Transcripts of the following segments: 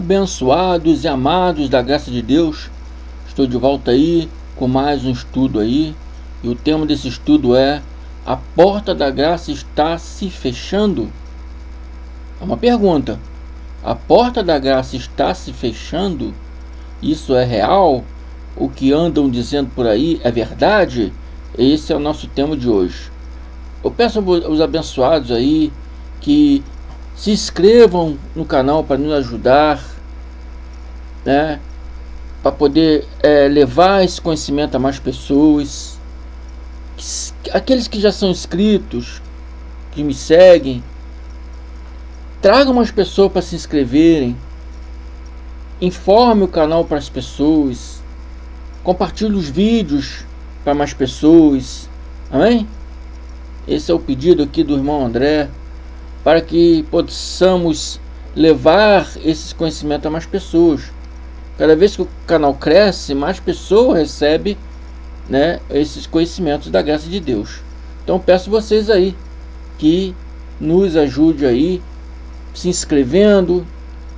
Abençoados e amados da graça de Deus, estou de volta aí com mais um estudo aí, e o tema desse estudo é: a porta da graça está se fechando? É uma pergunta. A porta da graça está se fechando? Isso é real? O que andam dizendo por aí é verdade? Esse é o nosso tema de hoje. Eu peço aos abençoados aí que se inscrevam no canal para nos ajudar, né? Para poder levar esse conhecimento a mais pessoas. Aqueles que já são inscritos, que me seguem, tragam mais pessoas para se inscreverem. Informe o canal para as pessoas. Compartilhe os vídeos para mais pessoas. Amém? Esse é o pedido aqui do irmão André, para que possamos levar esses conhecimentos a mais pessoas. Cada vez que o canal cresce, mais pessoas recebem, né, esses conhecimentos da graça de Deus. Então peço vocês aí que nos ajude aí, se inscrevendo,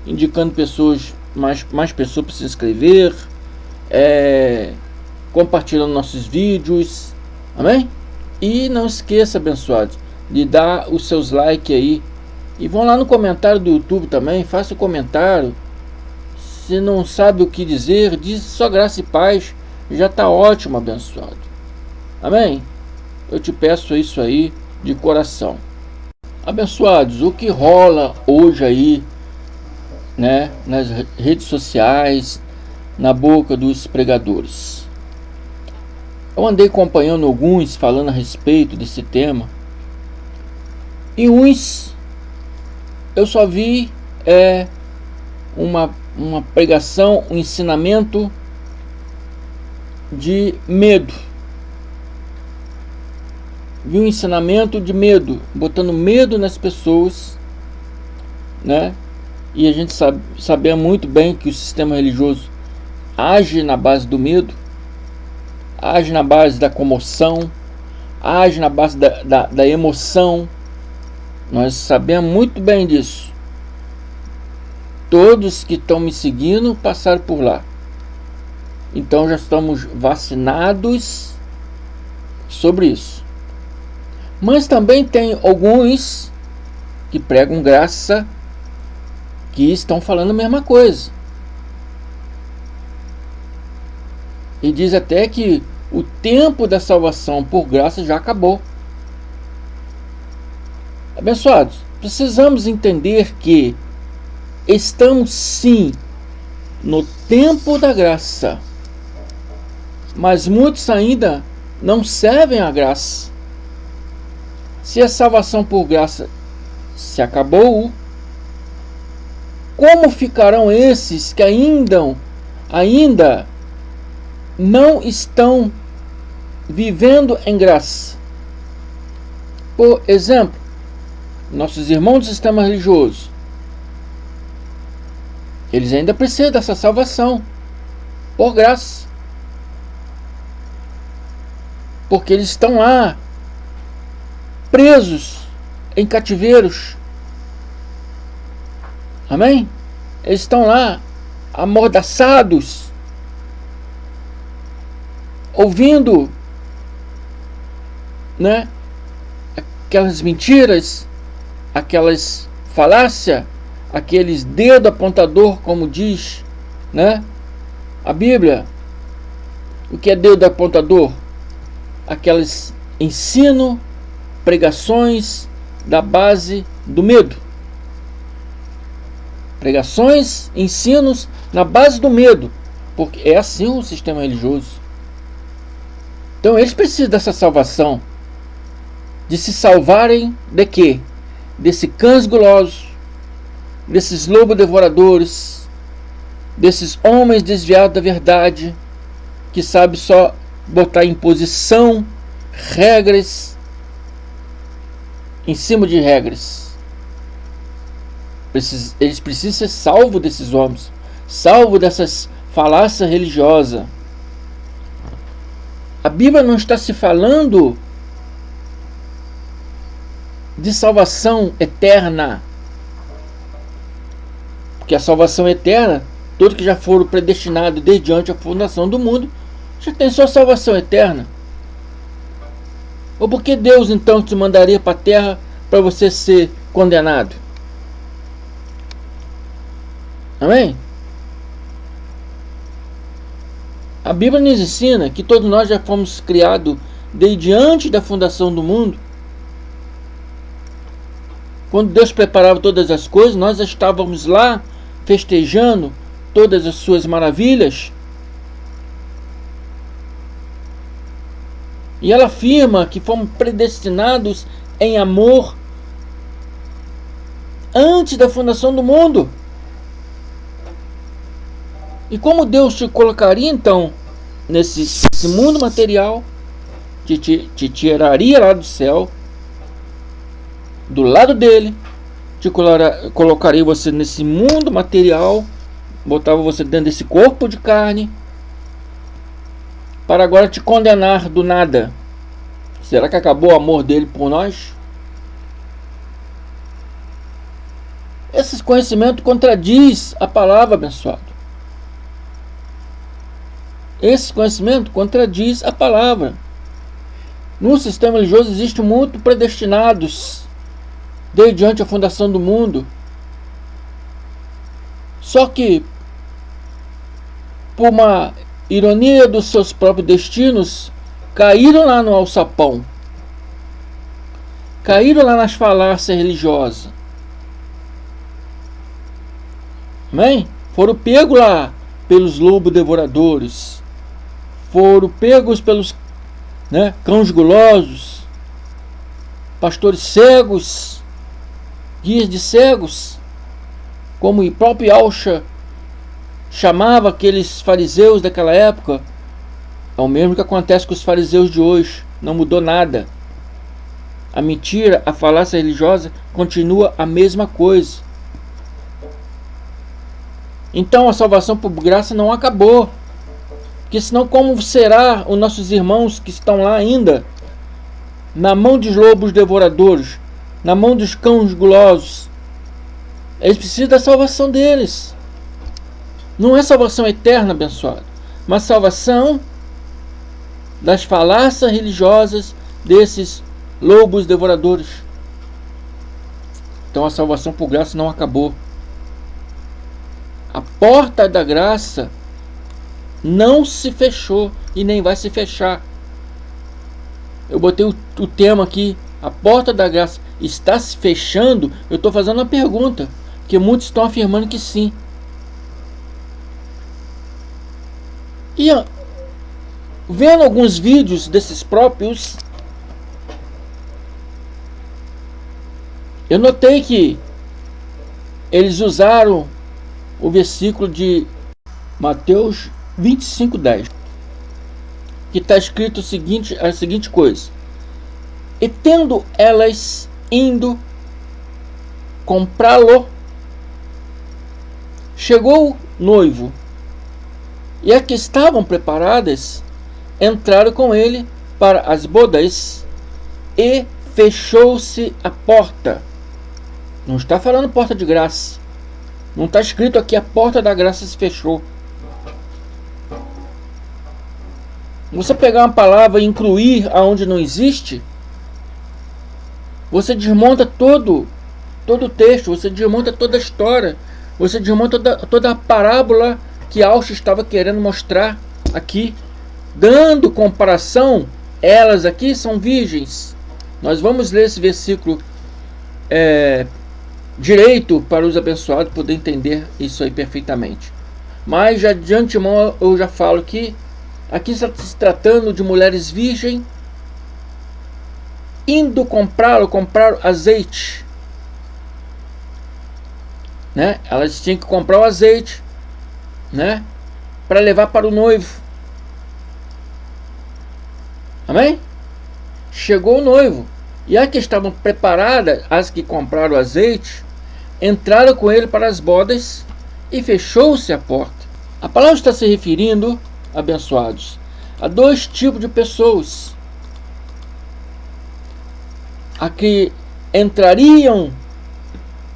indicando pessoas, mais pessoas para se inscrever, compartilhando nossos vídeos. Amém? E não esqueça, abençoados, de dar os seus likes aí. E vão lá no comentário do YouTube também, faça um comentário. Se não sabe o que dizer, diz só graça e paz, já está ótimo, abençoado. Amém? Eu te peço isso aí de coração. Abençoados, o que rola hoje aí, né, nas redes sociais, na boca dos pregadores? Eu andei acompanhando alguns falando a respeito desse tema, e uns eu só vi uma pregação, um ensinamento de medo. Vi um ensinamento de medo, botando medo nas pessoas, né? E a gente sabia muito bem que o sistema religioso age na base do medo, age na base da comoção, age na base da emoção. Nós sabemos muito bem disso. Todos que estão me seguindo passaram por lá. Então já estamos vacinados sobre isso. Mas também tem alguns que pregam graça, que estão falando a mesma coisa. E diz até que o tempo da salvação por graça já acabou. Abençoados, precisamos entender que estamos sim no tempo da graça, mas muitos ainda não servem a graça. Se a salvação por graça se acabou, como ficarão esses que ainda não estão vivendo em graça? Por exemplo, nossos irmãos do sistema religioso, eles ainda precisam dessa salvação por graça, porque eles estão lá presos em cativeiros. Amém? Eles estão lá amordaçados, ouvindo, né, aquelas mentiras, aquelas falácias, aqueles dedo apontador, como diz, né, a Bíblia. O que é dedo apontador? Aqueles ensino, pregações da base do medo. Pregações, ensinos na base do medo, porque é assim o sistema religioso. Então eles precisam dessa salvação, de se salvarem de quê? Desse cães gulosos, desses lobos devoradores, desses homens desviados da verdade, que sabem só botar imposição, regras em cima de regras. Eles precisam ser salvos desses homens, salvos dessas falácias religiosas. A Bíblia não está se falando de salvação eterna, Porque a salvação eterna, todos que já foram predestinados desde antes da fundação do mundo, já tem sua salvação eterna. Ou por que Deus então te mandaria para a terra para você ser condenado? Amém? A Bíblia nos ensina que todos nós já fomos criados desde antes da fundação do mundo. Quando Deus preparava todas as coisas, nós estávamos lá festejando todas as suas maravilhas. E ela afirma que fomos predestinados em amor antes da fundação do mundo. E como Deus te colocaria então nesse mundo material, te tiraria lá do céu, do lado dele, colocaria você nesse mundo material, botava você dentro desse corpo de carne, para agora te condenar do nada. Será que acabou o amor dele por nós? Esse conhecimento contradiz a palavra, abençoado. Esse conhecimento contradiz a palavra. No sistema religioso existem muitos predestinados desde antes da fundação do mundo. Só que, por uma ironia dos seus próprios destinos, caíram lá no alçapão. Caíram lá nas falácias religiosas. Amém? Foram pegos lá pelos lobos devoradores. Foram pegos pelos cães gulosos, pastores cegos, guias de cegos, como o próprio Yahshua chamava aqueles fariseus daquela época. É o mesmo que acontece com os fariseus de hoje, não mudou nada. A mentira, a falácia religiosa continua a mesma coisa. Então a salvação por graça não acabou. Porque senão como será os nossos irmãos que estão lá ainda, na mão dos lobos devoradores, na mão dos cães gulosos? Eles precisam da salvação deles. Não é salvação eterna, abençoado, mas salvação das falácias religiosas desses lobos devoradores. Então a salvação por graça não acabou. A porta da graça não se fechou e nem vai se fechar. Eu botei o tema aqui, a porta da graça está se fechando. Eu estou fazendo uma pergunta, porque muitos estão afirmando que sim. E vendo alguns vídeos desses próprios, eu notei que eles usaram o versículo de Mateus 25:10, que está escrito a seguinte coisa: e tendo elas indo comprá-lo, chegou o noivo, e as que estavam preparadas entraram com ele para as bodas, e fechou-se a porta. Não está falando porta de graça. Não está escrito aqui a porta da graça se fechou. Você pegar uma palavra e incluir aonde não existe, você desmonta todo o texto, você desmonta toda a história, você desmonta toda a parábola que Yahshua estava querendo mostrar aqui, dando comparação. Elas aqui são virgens. Nós vamos ler esse versículo direito para os abençoados poder entender isso aí perfeitamente. Mas já de antemão eu já falo que aqui está se tratando de mulheres virgens indo comprar azeite, Elas tinham que comprar o azeite, para levar para o noivo. Amém? Chegou o noivo, e as que estavam preparadas, as que compraram o azeite, entraram com ele para as bodas, e fechou-se a porta. A palavra está se referindo, abençoados, a dois tipos de pessoas: a que entrariam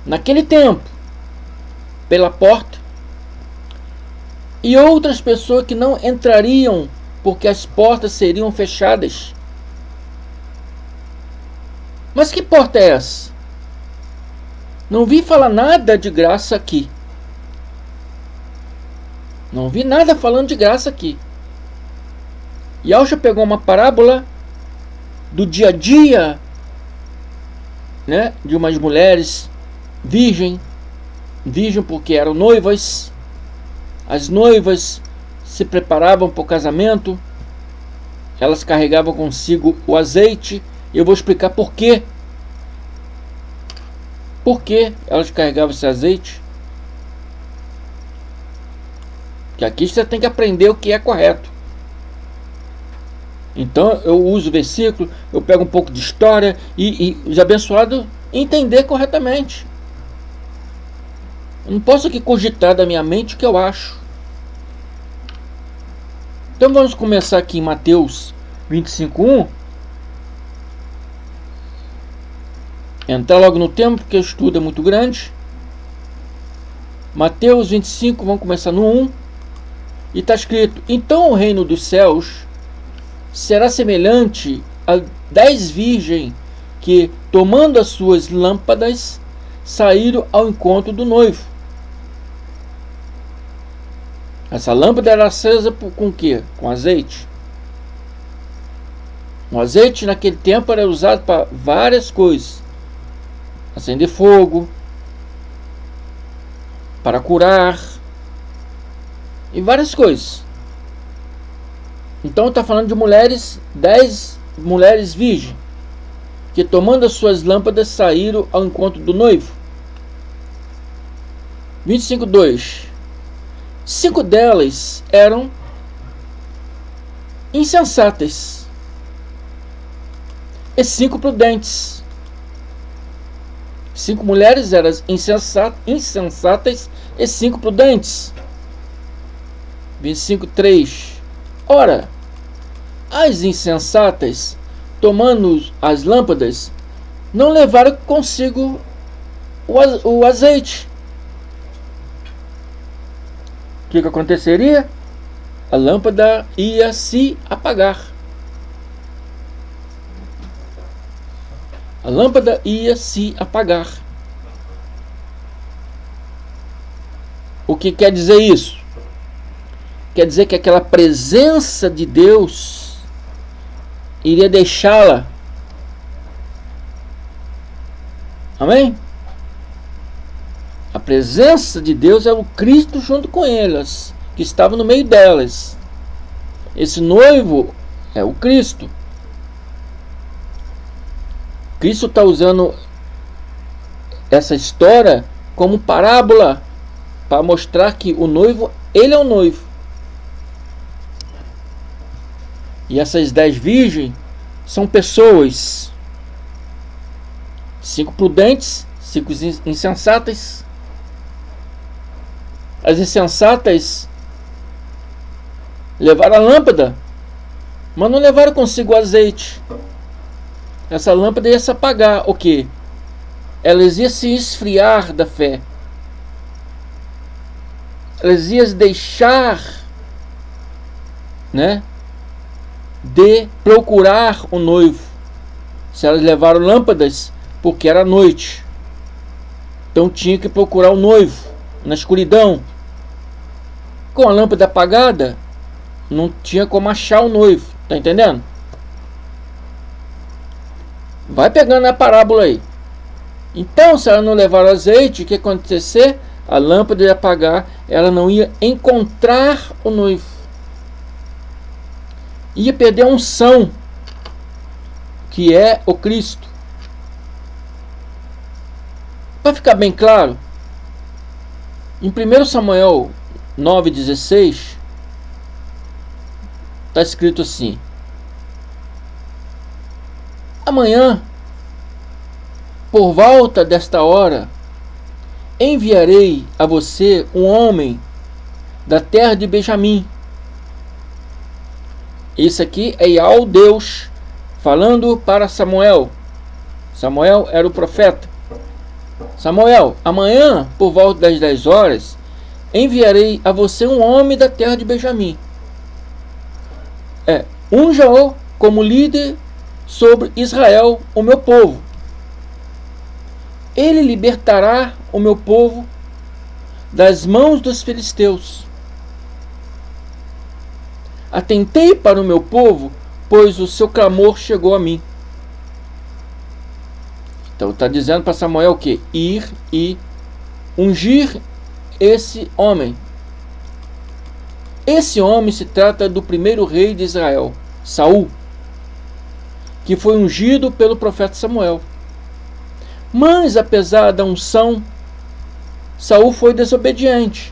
naquele tempo pela porta, e outras pessoas que não entrariam porque as portas seriam fechadas. Mas que porta é essa? Não vi falar nada de graça aqui. Não vi nada falando de graça aqui. Yahshua pegou uma parábola do dia a dia, né, de umas mulheres virgem porque eram noivas. As noivas se preparavam para o casamento, elas carregavam consigo o azeite. Eu vou explicar por quê. Por que elas carregavam esse azeite? Que aqui você tem que aprender o que é correto. Então eu uso o versículo, eu pego um pouco de história e os abençoados entender corretamente. Eu não posso aqui cogitar da minha mente o que eu acho. Então vamos começar aqui em Mateus 25:1. Entrar logo no tema, porque o estudo é muito grande. Mateus 25, vamos começar no 1. E está escrito: então o reino dos céus será semelhante a 10 virgens que, tomando as suas lâmpadas, saíram ao encontro do noivo. Essa lâmpada era acesa com o quê? Com azeite. O azeite naquele tempo era usado para várias coisas. Acender fogo, para curar e várias coisas. Então está falando de mulheres, 10 mulheres virgens, que tomando as suas lâmpadas saíram ao encontro do noivo. 25:2. 5 delas eram insensatas e 5 prudentes. 5 mulheres eram insensatas e 5 prudentes. 25:3. Ora, as insensatas, tomando as lâmpadas, não levaram consigo o azeite. O que aconteceria? A lâmpada ia se apagar. A lâmpada ia se apagar. O que quer dizer isso? Quer dizer que aquela presença de Deus iria deixá-la. Amém? A presença de Deus é o Cristo junto com elas, que estava no meio delas. Esse noivo é o Cristo. Cristo está usando essa história como parábola para mostrar que o noivo, ele é o noivo. E essas 10 virgens são pessoas, 5 prudentes, 5 insensatas. As insensatas levaram a lâmpada, mas não levaram consigo o azeite. Essa lâmpada ia se apagar. O que? Elas iam se esfriar da fé. Elas iam deixar, né, de procurar o noivo. Se elas levaram lâmpadas, porque era noite, então tinha que procurar o noivo na escuridão. Com a lâmpada apagada, não tinha como achar o noivo. Tá entendendo? Vai pegando a parábola aí. Então, se ela não levar azeite, o que ia acontecer? A lâmpada ia apagar, ela não ia encontrar o noivo. Ia perder a unção, que é o Cristo. Para ficar bem claro, em 1 Samuel 9,16, está escrito assim: amanhã, por volta desta hora, enviarei a você um homem da terra de Benjamim. Isso aqui é Yahweh Deus falando para Samuel. Samuel era o profeta. Samuel, amanhã, por volta das 10 horas, enviarei a você um homem da terra de Benjamim. Unja-o como líder sobre Israel, o meu povo. Ele libertará o meu povo das mãos dos filisteus. Atentei para o meu povo, pois o seu clamor chegou a mim. Então está dizendo para Samuel o quê? Ir e ungir esse homem. Esse homem se trata do primeiro rei de Israel, Saul, que foi ungido pelo profeta Samuel. Mas apesar da unção, Saul foi desobediente,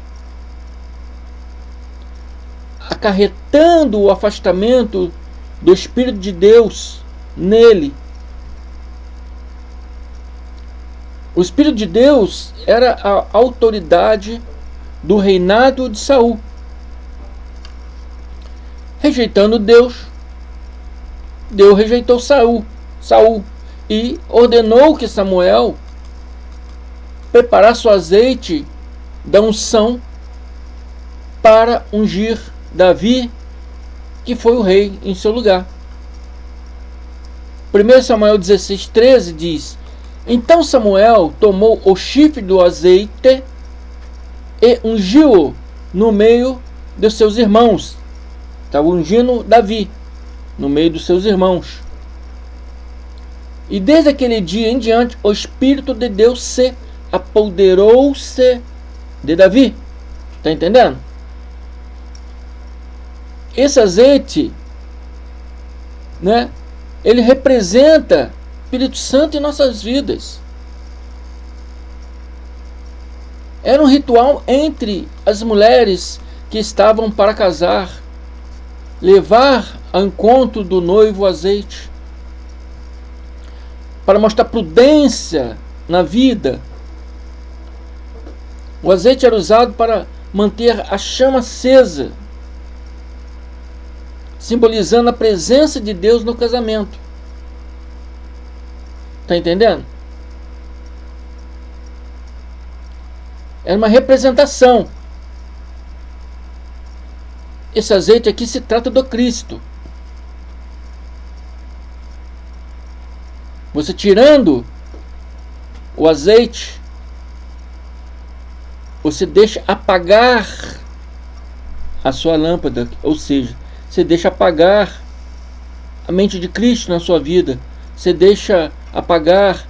acarretando o afastamento do Espírito de Deus nele. O Espírito de Deus era a autoridade do reinado de Saul. Rejeitando Deus, Deus rejeitou Saul e ordenou que Samuel preparasse o azeite da unção para ungir Davi, que foi o rei em seu lugar. 1 Samuel 16:13 diz: Então Samuel tomou o chifre do azeite e ungiu-o no meio dos seus irmãos. Estava ungindo Davi no meio dos seus irmãos. E desde aquele dia em diante, o Espírito de Deus se apoderou-se de Davi. Está entendendo? Esse azeite, ele representa o Espírito Santo em nossas vidas. Era um ritual entre as mulheres que estavam para casar, levar ao encontro do noivo o azeite, para mostrar prudência na vida. O azeite era usado para manter a chama acesa, simbolizando a presença de Deus no casamento. Está entendendo? Era uma representação. Esse azeite aqui se trata do Cristo. Você tirando o azeite, você deixa apagar a sua lâmpada, ou seja, você deixa apagar a mente de Cristo na sua vida, você deixa apagar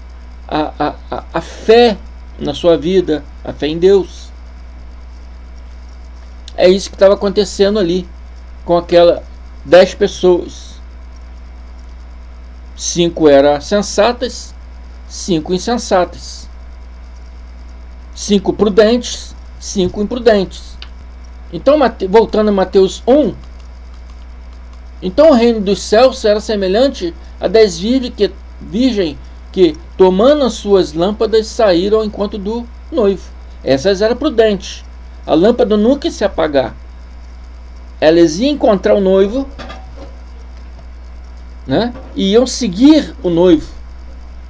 a fé na sua vida, a fé em Deus. É isso que estava acontecendo ali com aquelas 10 pessoas. 5 eram sensatas, 5 insensatas. 5 prudentes, 5 imprudentes. Então, voltando a Mateus 1, então o reino dos céus era semelhante a 10 virgens que, tomando as suas lâmpadas, saíram ao encontro do noivo. Essas eram prudentes. A lâmpada nunca ia se apagar. Elas iam encontrar o noivo, e iam seguir o noivo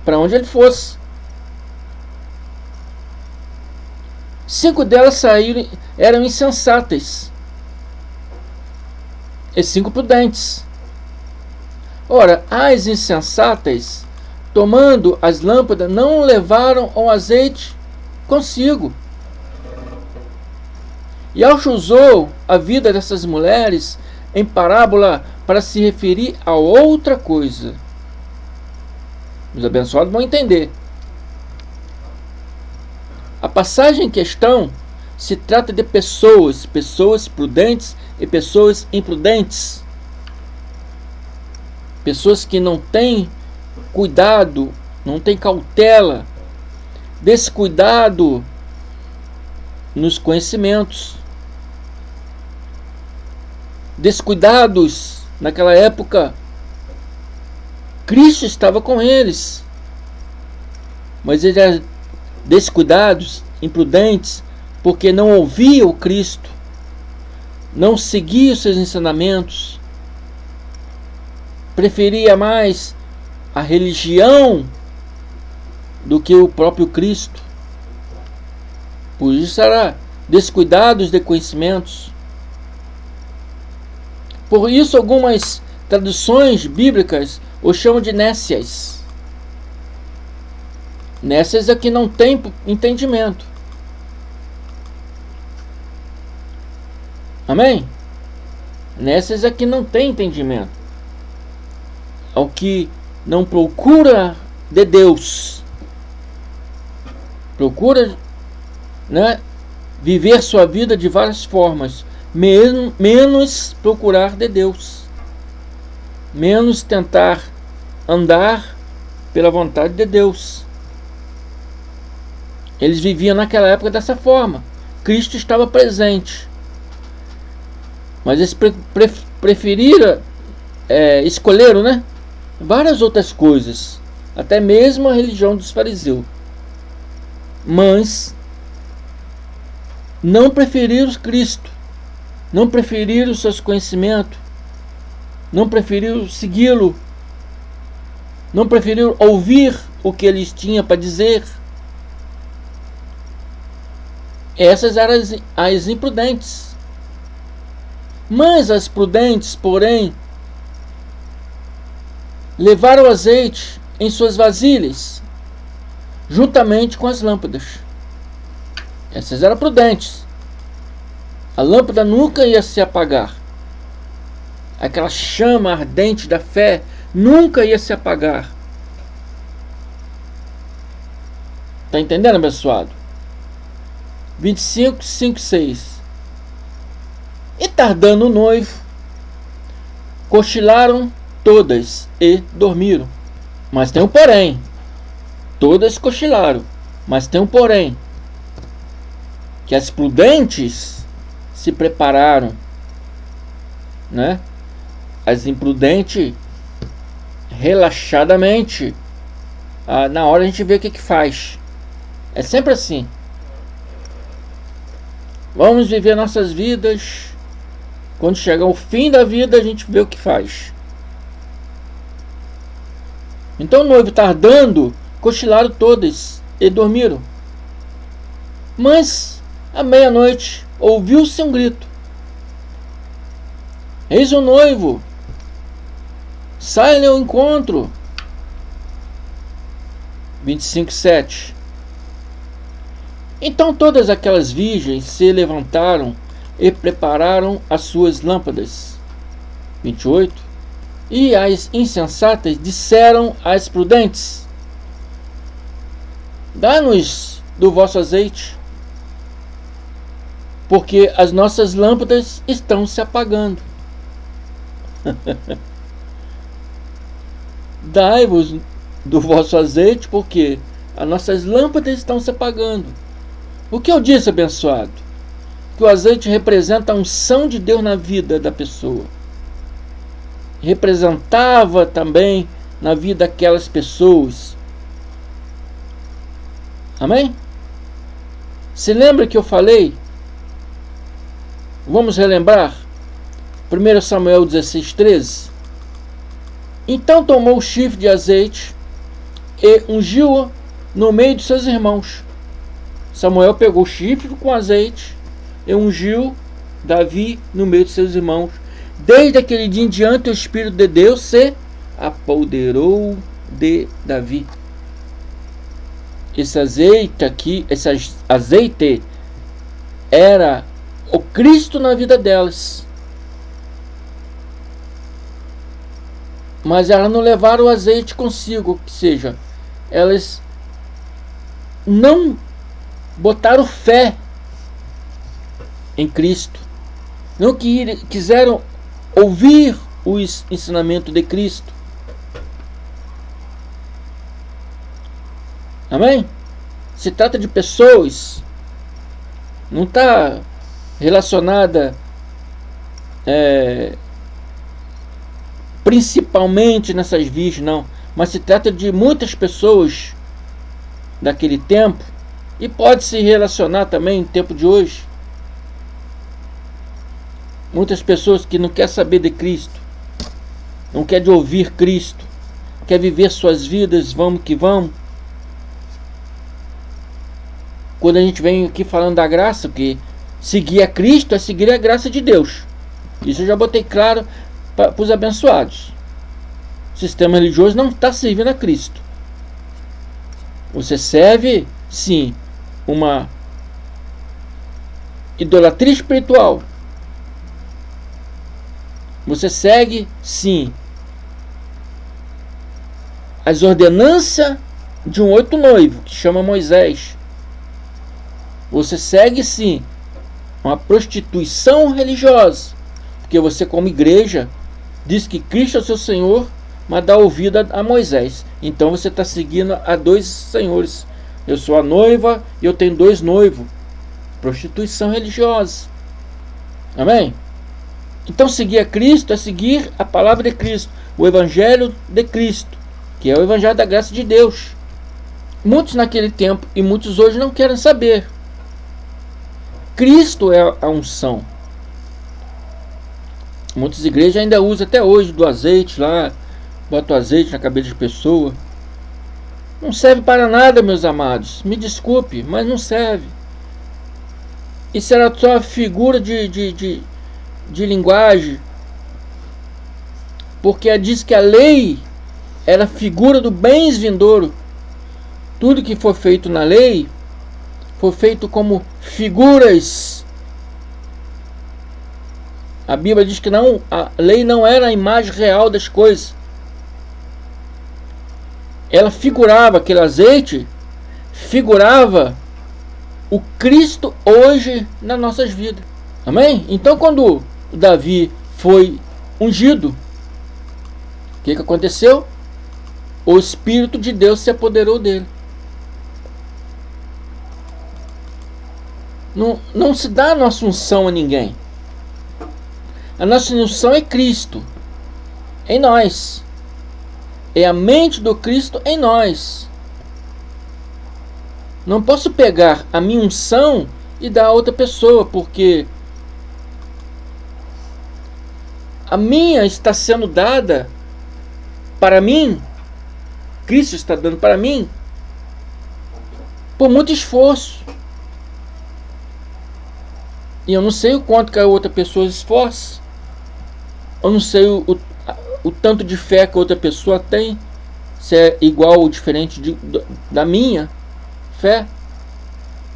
para onde ele fosse. 5 delas eram insensatas e 5 prudentes. Ora, as insensatas, tomando as lâmpadas, não levaram o azeite consigo. E usou a vida dessas mulheres em parábola para se referir a outra coisa. Os abençoados vão entender. A passagem em questão se trata de pessoas prudentes e pessoas imprudentes. Pessoas que não têm cuidado, não têm cautela, descuidado nos conhecimentos. Descuidados naquela época, Cristo estava com eles, mas eles eram descuidados, imprudentes, porque não ouviam o Cristo, não seguiam os seus ensinamentos, preferia mais a religião do que o próprio Cristo. Por isso era descuidados de conhecimentos. Por isso algumas traduções bíblicas o chamam de nécias. Nécias é que não tem entendimento. Amém? Nécias é que não tem entendimento. Ao que não procura de Deus. Procura, né, viver sua vida de várias formas, menos procurar de Deus, menos tentar andar pela vontade de Deus. Eles viviam naquela época dessa forma. Cristo estava presente, mas eles preferiram, escolheram, né, várias outras coisas, até mesmo a religião dos fariseus, mas não preferiram Cristo, não preferiram seus conhecimentos, não preferiram segui-lo, não preferiram ouvir o que eles tinham para dizer. Essas eram as imprudentes. Mas as prudentes, porém, levaram azeite em suas vasilhas, juntamente com as lâmpadas. Essas eram prudentes. A lâmpada nunca ia se apagar. Aquela chama ardente da fé nunca ia se apagar. Está entendendo, abençoado? 25, 5, 6. E tardando o noivo, cochilaram todas e dormiram. Mas tem um porém. Todas cochilaram, mas tem um porém. Que as prudentes se prepararam, né? As imprudentes, relaxadamente, na hora a gente vê o que faz. É sempre assim. Vamos viver nossas vidas. Quando chegar o fim da vida, a gente vê o que faz. Então o noivo tardando, cochilaram todas e dormiram. Mas à meia-noite ouviu-se um grito: eis o noivo, sai-lhe ao encontro. 25:7. Então todas aquelas virgens se levantaram e prepararam as suas lâmpadas. 28. E as insensatas disseram às prudentes: dá-nos do vosso azeite, porque as nossas lâmpadas estão se apagando. Dai-vos do vosso azeite, porque as nossas lâmpadas estão se apagando. O que eu disse, abençoado? Que o azeite representa a unção de Deus na vida da pessoa. Representava também na vida daquelas pessoas. Amém? Se lembra que eu falei? Vamos relembrar? 1 Samuel 16:13. Então tomou o chifre de azeite e ungiu-o no meio de seus irmãos. Samuel pegou o chifre com azeite e ungiu Davi no meio de seus irmãos. Desde aquele dia em diante, o Espírito de Deus se apoderou de Davi. Esse azeite aqui, esse azeite era o Cristo na vida delas. Mas elas não levaram o azeite consigo, ou seja, elas não botaram fé em Cristo. Não quiseram ouvir o ensinamento de Cristo. Amém? Se trata de pessoas, não está relacionada principalmente nessas virgens, não, mas se trata de muitas pessoas daquele tempo, e pode se relacionar também no tempo de hoje. Muitas pessoas que não querem saber de Cristo, não querem ouvir Cristo, quer viver suas vidas, vamos que vamos. quando a gente vem aqui falando da graça, que seguir a Cristo é seguir a graça de Deus. Isso eu já botei claro para os abençoados. O sistema religioso não está servindo a Cristo. Você serve, sim, uma idolatria espiritual. Você segue, sim, as ordenanças de um outro noivo, que chama Moisés. Você segue, sim, uma prostituição religiosa, porque você, como igreja, diz que Cristo é o seu Senhor, mas dá ouvido a Moisés. Então você está seguindo a dois senhores. Eu sou a noiva e eu tenho dois noivos. Prostituição religiosa. Amém? Então seguir a Cristo é seguir a palavra de Cristo, o Evangelho de Cristo, que é o Evangelho da graça de Deus. Muitos naquele tempo e muitos hoje não querem saber. Cristo é a unção. Muitas igrejas ainda usam até hoje do azeite lá, bota o azeite na cabeça de pessoa. Não serve para nada, meus amados. Me desculpe, mas não serve. Isso era só figura de linguagem. Porque diz que a lei era figura do bens vindouro. Tudo que foi feito na lei foi feito como figuras. A Bíblia diz que não, a lei não era a imagem real das coisas. Ela figurava, aquele azeite figurava o Cristo hoje nas nossas vidas. Amém? Então quando Davi foi ungido, o que aconteceu? O Espírito de Deus se apoderou dele. Não se dá a nossa unção a ninguém. A nossa unção é Cristo em nós. É a mente do Cristo em nós. Não posso pegar a minha unção e dar a outra pessoa, porque a minha está sendo dada para mim. Cristo está dando para mim por muito esforço. E eu não sei o quanto que a outra pessoa esforça. Eu não sei o tanto de fé que a outra pessoa tem. Se é igual ou diferente da minha fé.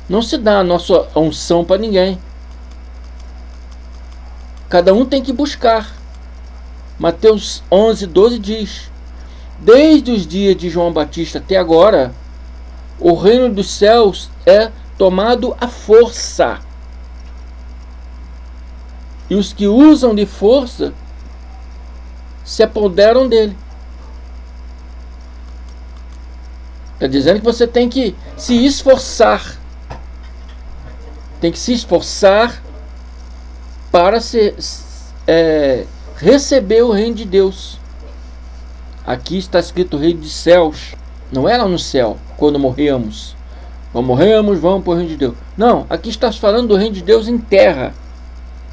Não se dá a nossa unção para ninguém. Cada um tem que buscar. Mateus 11:12 diz: desde os dias de João Batista até agora, o reino dos céus é tomado à força. E os que usam de força se apoderam dele. Está dizendo que você tem que se esforçar. Tem que se esforçar para receber o reino de Deus. Aqui está escrito reino dos céus. Não é lá no céu, quando morremos. Quando morremos, vamos para o reino de Deus. Não, aqui está falando do reino de Deus em terra.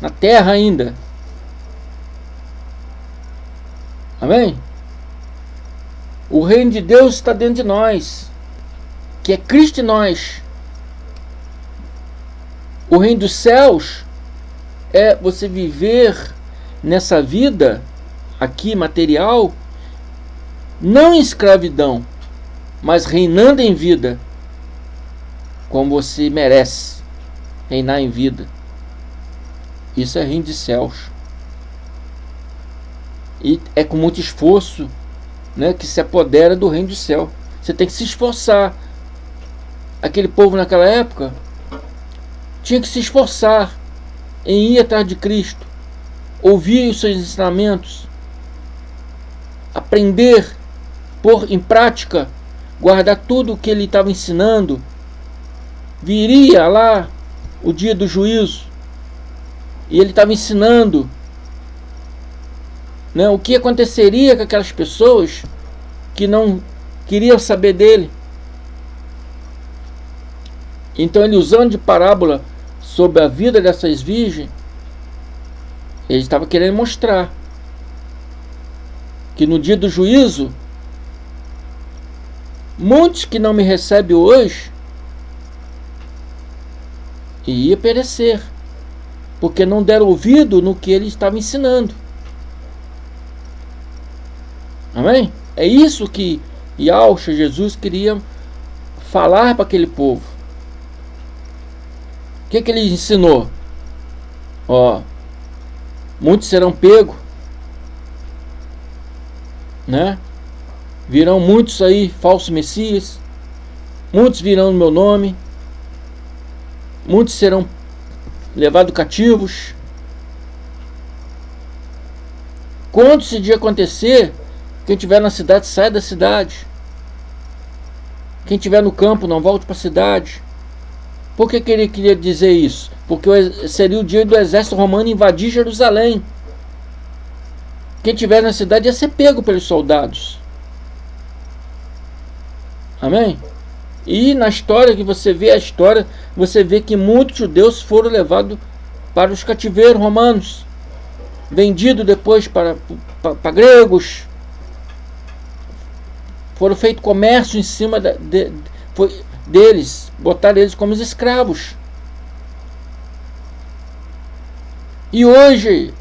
Na terra ainda. Amém? O reino de Deus está dentro de nós, que é Cristo em nós. O reino dos céus é você viver nessa vida aqui material, não em escravidão, mas reinando em vida, como você merece reinar em vida. Isso é reino dos céus. E é com muito esforço, né, que se apodera do reino do céu. Você tem que se esforçar. Aquele povo naquela época tinha que se esforçar em ir atrás de Cristo, ouvir os seus ensinamentos, aprender, pôr em prática, guardar tudo o que ele estava ensinando. Viria lá o dia do juízo e ele estava ensinando, né, o que aconteceria com aquelas pessoas que não queriam saber dele. Então ele, usando de parábola sobre a vida dessas virgens, ele estava querendo mostrar que no dia do juízo, muitos que não me recebem hoje e ia perecer, porque não deram ouvido no que ele estava ensinando. Amém? É isso que Yahshua, Jesus, queria falar para aquele povo. O que ele ensinou? Muitos serão pegos, né? Virão muitos aí falsos messias, muitos virão no meu nome, muitos serão levados cativos. Quando esse dia acontecer, quem estiver na cidade, sai da cidade. Quem estiver no campo, não volte para a cidade. Por que ele queria dizer isso? Porque seria o dia do exército romano invadir Jerusalém. Quem estiver na cidade ia ser pego pelos soldados. Amém? E na história que você vê, você vê que muitos judeus foram levados para os cativeiros romanos, vendidos depois para gregos. Foram feito comércio em cima deles, botaram eles como escravos. E hoje,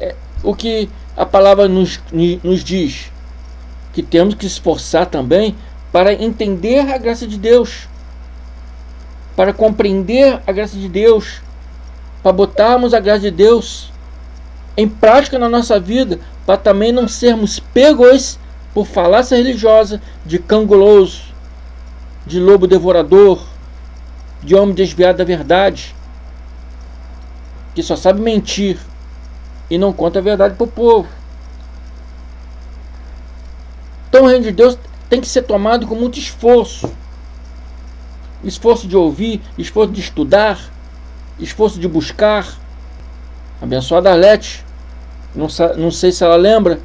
o que a palavra nos diz? Que temos que esforçar também para entender a graça de Deus, para compreender a graça de Deus, para botarmos a graça de Deus em prática na nossa vida, para também não sermos pegos por falácia religiosa de cão guloso, de lobo devorador, de homem desviado da verdade, que só sabe mentir e não conta a verdade para o povo. Então o reino de Deus tem que ser tomado com muito esforço. Esforço de ouvir, esforço de estudar, esforço de buscar. Abençoada Arlete, não sei se ela lembra,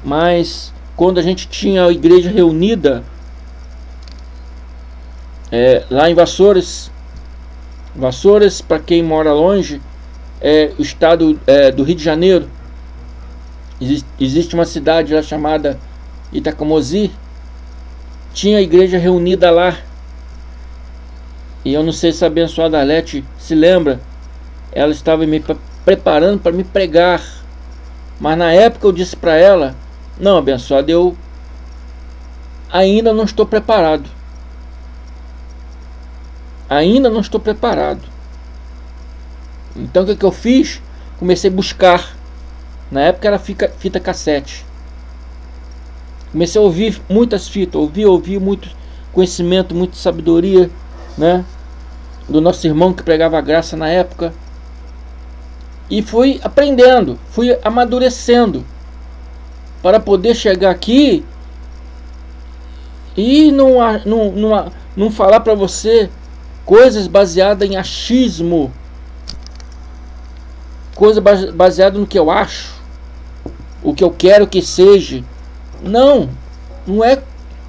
mas quando a gente tinha a igreja reunida lá em Vassouras, para quem mora longe, é o estado do Rio de Janeiro. Existe uma cidade lá chamada Itacamozi. Tinha a igreja reunida lá. E eu não sei se a abençoada Arlete se lembra. Ela estava me preparando para me pregar. Mas na época eu disse para ela: não, abençoada, eu ainda não estou preparado. Ainda não estou preparado. Então o que eu fiz? Comecei a buscar. Na época era fita cassete. Comecei a ouvir muitas fitas. Ouvi muito conhecimento, muita sabedoria, né? Do nosso irmão que pregava a graça na época. E fui aprendendo, fui amadurecendo, para poder chegar aqui e não falar para você coisas baseadas em achismo, coisa baseada no que eu acho, o que eu quero que seja. Não é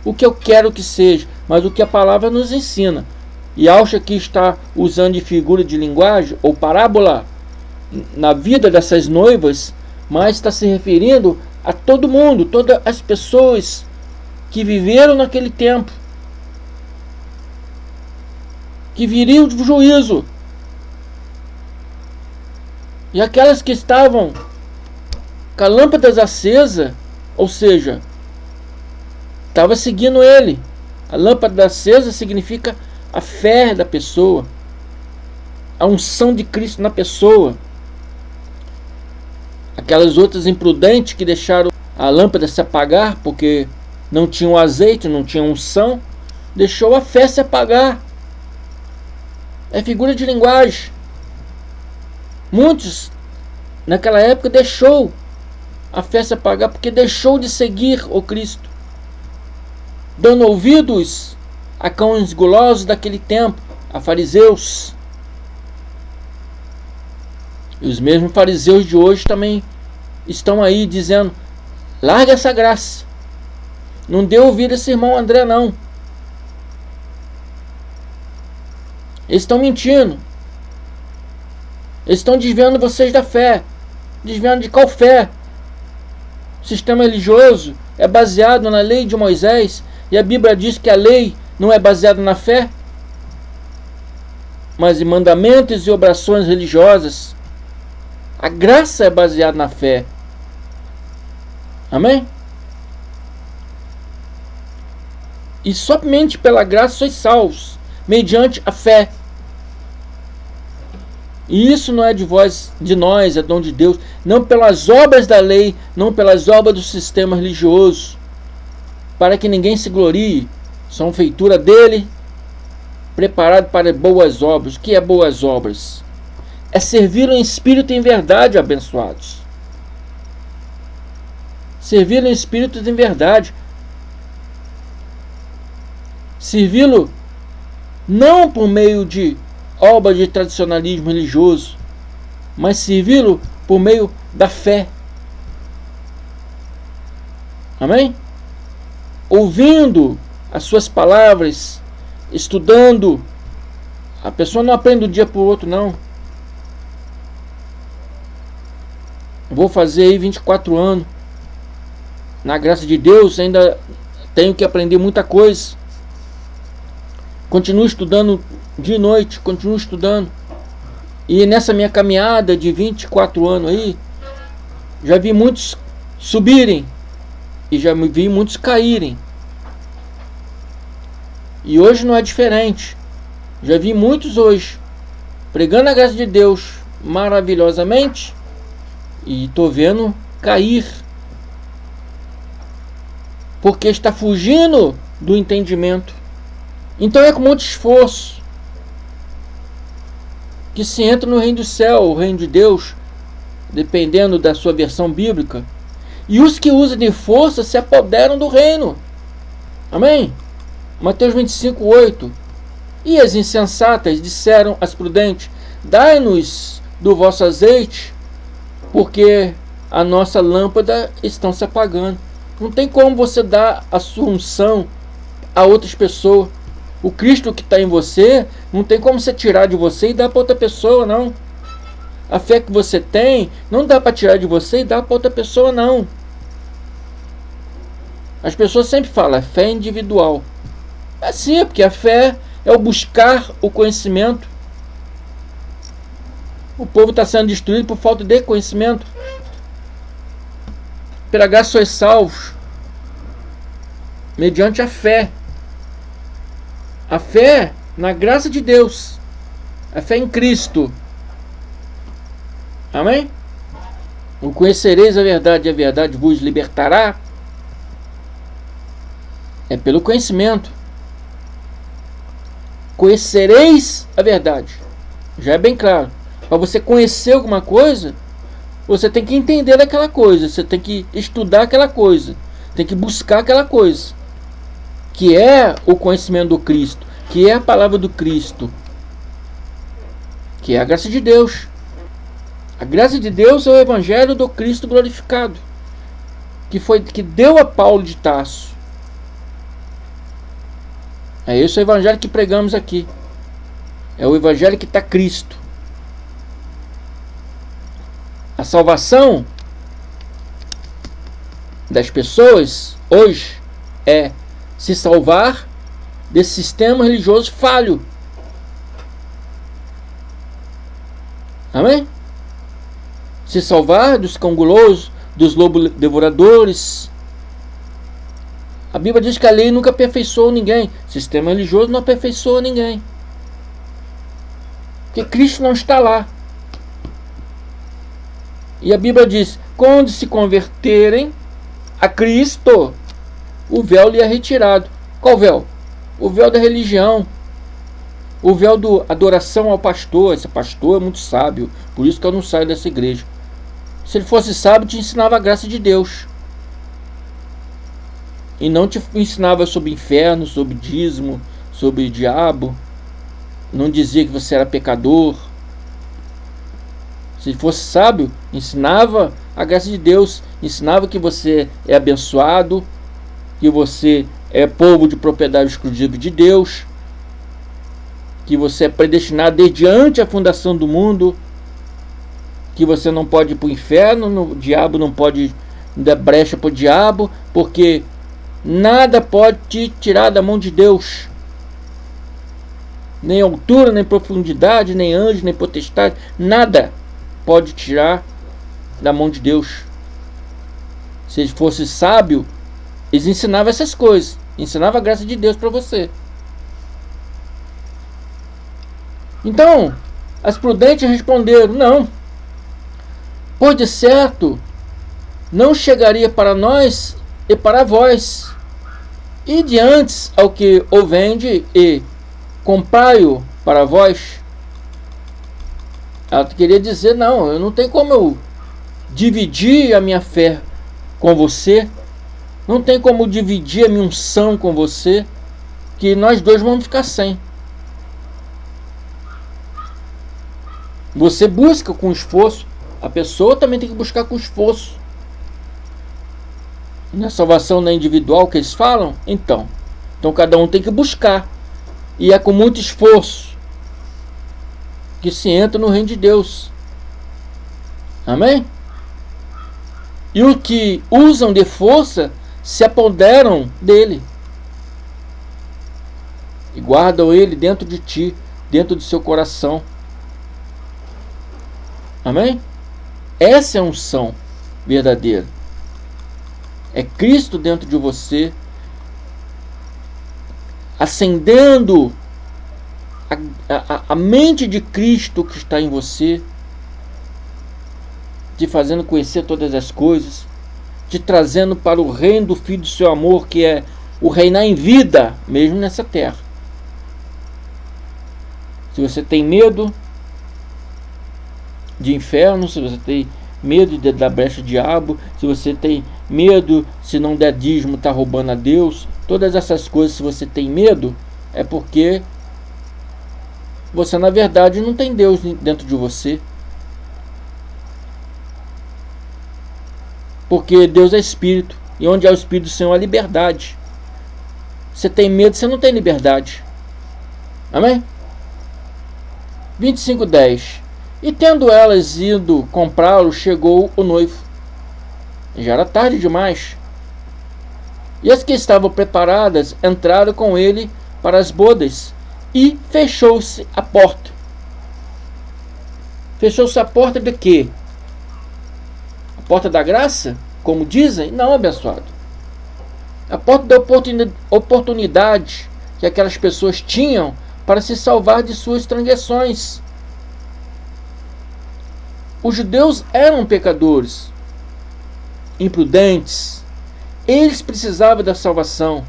o que eu quero que seja, mas o que a palavra nos ensina. E Yahshua aqui está usando de figura de linguagem ou parábola na vida dessas noivas, mas está se referindo a todo mundo, todas as pessoas que viveram naquele tempo, que viriam de juízo, e aquelas que estavam com a lâmpada acesa, ou seja, estava seguindo ele. A lâmpada acesa significa a fé da pessoa, a unção de Cristo na pessoa. Aquelas outras imprudentes que deixaram a lâmpada se apagar porque não tinham azeite, não tinham unção, deixou a fé se apagar. É figura de linguagem. Muitos naquela época deixou a fé se apagar porque deixou de seguir o Cristo, dando ouvidos a cães gulosos daquele tempo, a fariseus. E os mesmos fariseus de hoje também estão aí dizendo: larga essa graça, não dê ouvido a esse irmão André não. Eles estão mentindo, eles estão desviando vocês da fé. Desviando de qual fé? O sistema religioso é baseado na lei de Moisés, e a Bíblia diz que a lei não é baseada na fé. mas em mandamentos e obrigações religiosas. A graça é baseada na fé. Amém? E somente pela graça sois salvos, mediante a fé. E isso não é de vós, de nós, é dom de Deus, não pelas obras da lei, não pelas obras do sistema religioso, para que ninguém se glorie. São feitura dele, preparado para boas obras. O que é boas obras? É servi-lo em espírito e em verdade, abençoados. Servi-lo em espírito e em verdade. Servi-lo não por meio de obra de tradicionalismo religioso, mas servi-lo por meio da fé. Amém? Ouvindo as suas palavras, estudando. A pessoa não aprende de um dia para o outro, não. Vou fazer aí 24 anos. Na graça de Deus, ainda tenho que aprender muita coisa. Continuo estudando dia e noite, continuo estudando. E nessa minha caminhada de 24 anos aí, já vi muitos subirem e já vi muitos caírem. E hoje não é diferente. Já vi muitos hoje pregando a graça de Deus maravilhosamente e estou vendo cair, porque está fugindo do entendimento. Então é com muito esforço que se entra no reino do céu, o reino de Deus, dependendo da sua versão bíblica. E os que usam de força se apoderam do reino. Amém? Mateus 25, 8. E as insensatas disseram às prudentes: dai-nos do vosso azeite, porque a nossa lâmpada está se apagando. Não tem como você dar a sua unção a outras pessoas. O Cristo que está em você, não tem como você tirar de você e dar para outra pessoa, não. A fé que você tem, não dá para tirar de você e dar para outra pessoa, não. As pessoas sempre falam, fé individual. Assim é, porque a fé é o buscar o conhecimento. O povo está sendo destruído por falta de conhecimento. Pela graça sois salvos, mediante a fé. A fé na graça de Deus. A fé em Cristo. Amém? O conhecereis a verdade vos libertará. É pelo conhecimento. Conhecereis a verdade. Já é bem claro. Para você conhecer alguma coisa, você tem que entender aquela coisa. Você tem que estudar aquela coisa. Tem que buscar aquela coisa. Que é o conhecimento do Cristo. Que é a palavra do Cristo. Que é a graça de Deus. A graça de Deus é o evangelho do Cristo glorificado. Que deu a Paulo de Tarso. É esse o evangelho que pregamos aqui. É o evangelho que está Cristo. A salvação das pessoas hoje é se salvar desse sistema religioso falho. Amém? Se salvar dos cangulosos, dos lobos devoradores. A Bíblia diz que a lei nunca aperfeiçoou ninguém. O sistema religioso não aperfeiçoa ninguém. Porque Cristo não está lá. E a Bíblia diz, quando se converterem a Cristo, o véu lhe é retirado. Qual véu? O véu da religião. O véu da adoração ao pastor. Esse pastor é muito sábio, por isso que eu não saio dessa igreja. Se ele fosse sábio, te ensinava a graça de Deus. E não te ensinava sobre inferno, sobre dízimo, sobre diabo. Não dizia que você era pecador. Se fosse sábio, ensinava a graça de Deus. Ensinava que você é abençoado, que você é povo de propriedade exclusiva de Deus, que você é predestinado desde antes a fundação do mundo, que você não pode ir para o inferno, o diabo não pode dar brecha para o diabo, porque nada pode te tirar da mão de Deus. Nem altura, nem profundidade, nem anjo, nem potestade, nada pode tirar da mão de Deus. Se ele fosse sábio, eles ensinavam essas coisas, ensinavam a graça de Deus para você. Então, as prudentes responderam: não, pois de certo não chegaria para nós e para vós, e de antes ao que o vende e comprai-o para vós. Ela queria dizer: não, eu não tenho como eu dividir a minha fé com você, não tem como dividir a minha unção com você, que nós dois vamos ficar sem. Você busca com esforço, a pessoa também tem que buscar com esforço. Na salvação não é individual que eles falam? Então cada um tem que buscar, e é com muito esforço que se entra no reino de Deus. Amém? E os que usam de força se apoderam dele e guardam ele dentro de ti, dentro do seu coração. Amém? Essa é a unção verdadeira. É Cristo dentro de você, acendendo a mente de Cristo que está em você, te fazendo conhecer todas as coisas, te trazendo para o reino do Filho do seu amor, que é o reinar em vida, mesmo nessa terra. Se você tem medo de inferno, se você tem medo da brecha do diabo, se você tem medo, se não der dízimo, está roubando a Deus, todas essas coisas, se você tem medo, é porque você na verdade não tem Deus dentro de você. Porque Deus é Espírito, e onde há o Espírito do Senhor há liberdade. Você tem medo, você não tem liberdade. Amém? 25:10. E tendo elas ido comprá-lo, chegou o noivo. Já era tarde demais. E as que estavam preparadas entraram com ele para as bodas, e fechou-se a porta. Fechou-se a porta de quê? A porta da graça, como dizem? Não, abençoado. A porta da oportunidade que aquelas pessoas tinham para se salvar de suas transgressões. Os judeus eram pecadores, imprudentes. Eles precisavam da salvação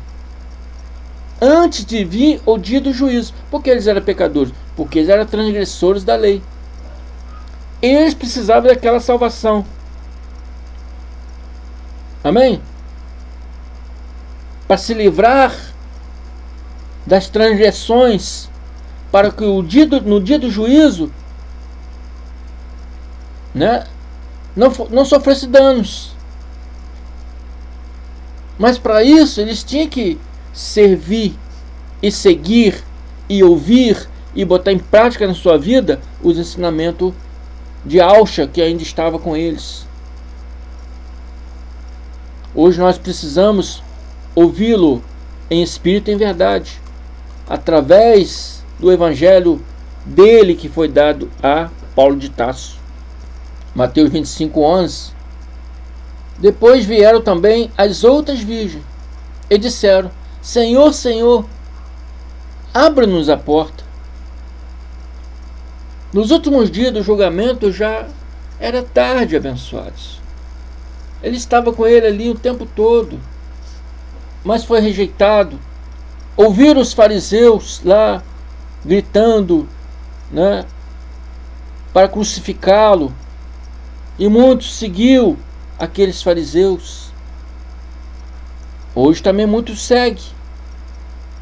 antes de vir o dia do juízo. Por que eles eram pecadores? Porque eles eram transgressores da lei. Eles precisavam daquela salvação. Amém? Para se livrar das transgressões, para que no dia do juízo, né, não sofresse danos. Mas para isso eles tinham que servir e seguir e ouvir e botar em prática na sua vida os ensinamentos de Alcha que ainda estava com eles. Hoje nós precisamos ouvi-lo em espírito e em verdade, através do evangelho dele que foi dado a Paulo de Tarso. Mateus 25:11. Depois vieram também as outras virgens e disseram: Senhor, Senhor, abra-nos a porta. Nos últimos dias do julgamento já era tarde, abençoados. Ele estava com ele ali o tempo todo, mas foi rejeitado. Ouviram os fariseus lá gritando, né, para crucificá-lo, e muitos seguiu aqueles fariseus. Hoje também muitos seguem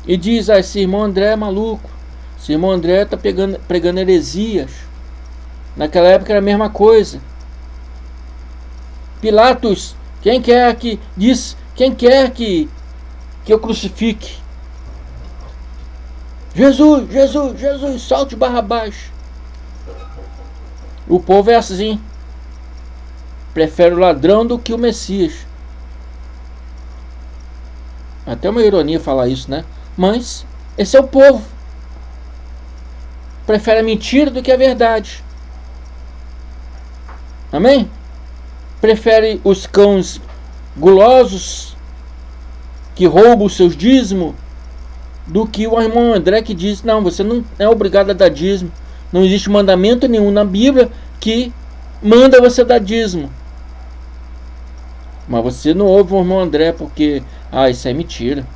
e diz: esse irmão André é maluco, esse irmão André está pregando heresias. Naquela época era a mesma coisa. Pilatos, quem quer que eu crucifique? Jesus, Jesus, Jesus, solte Barrabás. O povo é assim, prefere o ladrão do que o Messias. Até uma ironia falar isso, né? Mas esse é o povo. prefere a mentira do que a verdade. Amém? Prefere os cães gulosos que roubam os seus dízimos do que o irmão André que diz: não, você não é obrigado a dar dízimo. Não existe mandamento nenhum na Bíblia que manda você dar dízimo. Mas você não ouve o irmão André porque isso é mentira.